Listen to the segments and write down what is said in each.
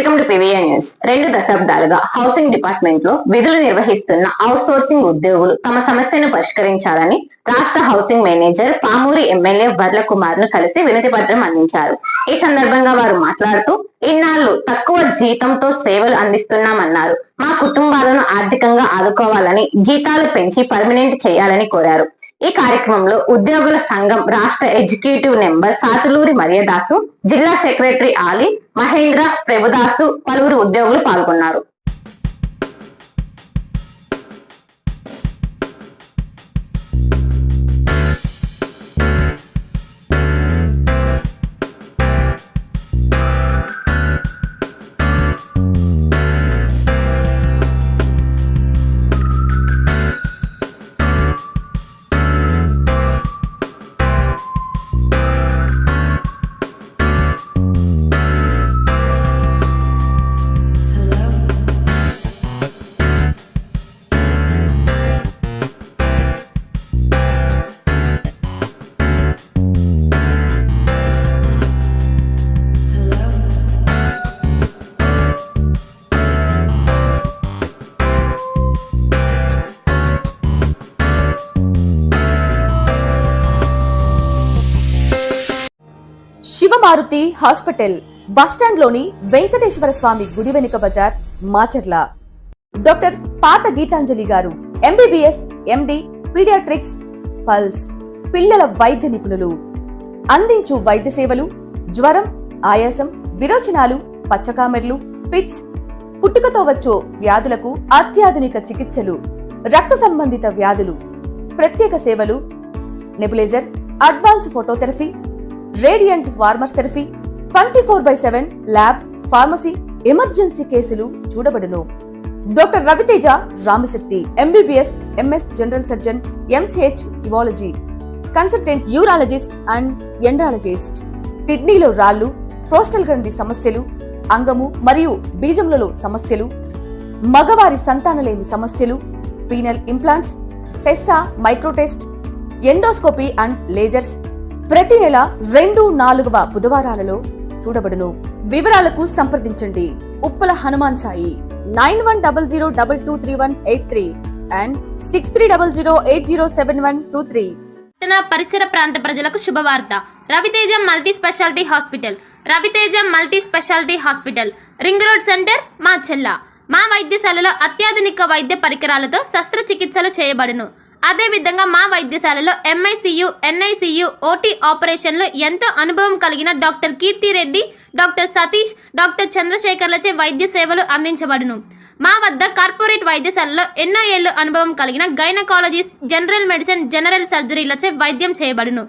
Welcome to PVN news. 2 దశాబ్దాలుగా housing department లో విధులు నిర్వహిస్తున్న అవుట్ సోర్సింగ్ ఉద్యోగులు తమ సమస్యను పరిష్కరించాలని రాష్ట్ర housing manager Pamuri MLA Varla Kumar ను కలిసి వినతి పత్రం అందించారు. ఈ సందర్భంగా వారు మాట్లాడుతూ, ఇన్నాళ్లు తక్కువ జీతంతో సేవలు అందిస్తున్నామన్నారు. మా కుటుంబాలను ఆర్థికంగా ఆదుకోవాలని, జీతాలు పెంచి పర్మనెంట్ చేయాలని కోరారు. ఈ కార్యక్రమంలో ఉద్యోగుల సంఘం రాష్ట్ర ఎగ్జిక్యూటివ్ నెంబర్ సాతులూరి మరియదాసు, జిల్లా సెక్రటరీ ఆలి, మహేంద్ర, ప్రభుదాసు, పలువురు ఉద్యోగులు పాల్గొన్నారు. శివమారుతి హాస్పిటల్ బస్టాండ్ లోని వెంకటేశ్వర స్వామి గుడి వెనుక బజార్, మాచర్ల. డాక్టర్ పాత గీతాంజలి గారు ఎంబీబీఎస్, ఎండి, పీడియాట్రిక్స్, పల్స్, పిల్లల వైద్య నిపుణులు. అందించు వైద్య సేవలు: జ్వరం, ఆయాసం, విరోచనాలు, పచ్చకామెర్లు, ఫిట్స్, పుట్టుకతో వచ్చే వ్యాధులకు అత్యాధునిక చికిత్సలు, రక్త సంబంధిత వ్యాధులు, ప్రత్యేక సేవలు, nebulizer, advance phototherapy, radiant warmer therapy, 24/7 lab, pharmacy, emergency కేసులు చూడబడును. Doctor Raviteja Ramasetti MBBS, MS general surgeon, MCH ఇవాలజీ, కన్సల్టెంట్ యూరాలజిస్ట్ అండ్ ఎండ్రాలజిస్ట్. కిడ్నీలో రాళ్లు, ప్రోస్టల్ గ్రంథి సమస్యలు, అంగము మరియు బీజములలో సమస్యలు, మగవారి సంతానలేమి సమస్యలు, penile implants, TESA, micro TESE, endoscopy and lasers ప్రతి నెల 2, 4వ బుధవారాలలో చూడబడును. వివరాలకు సంప్రదించండి. ఉప్పల హనుమాన్ సాయి 9100223183 అండ్ 6300807123. పరిసర ప్రాంత ప్రజలకు శుభవార్త. Raviteja multi speciality hospital. Raviteja multi speciality hospital, ring road centre, Macherla. మా వైద్యశాలలో అత్యాధునిక వైద్య పరికరాలతో శస్త్రచికిత్సలు చేయబడును. అదేవిధంగా మా వైద్యశాలలో ఎంఐసియు, ఎన్ఐసియు, ఓటీ ఆపరేషన్లు ఎంతో అనుభవం కలిగిన doctor Keerthi Reddy, doctor Satish, doctor చంద్రశేఖర్లచే వైద్య సేవలు అందించబడును. మా వద్ద కార్పొరేట్ వైద్యశాలలో ఎన్నో ఏళ్లు అనుభవం కలిగిన గైనకాలజిస్ట్, జనరల్ మెడిసిన్, జనరల్ సర్జరీలచే వైద్యం చేయబడును.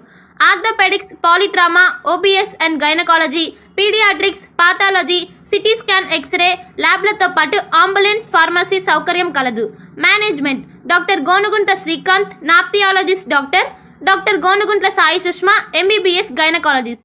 Orthopaedics, polytrauma, OBS and gynaecology, paediatrics, pathology, CT scan, X-ray ల్యాబ్లతో పాటు అంబులెన్స్, ఫార్మసీ సౌకర్యం కలదు. Management: doctor Gonuguntla Srikanth, nephrologist doctor Gonuguntla Sai Sushma, MBBS gynaecologist.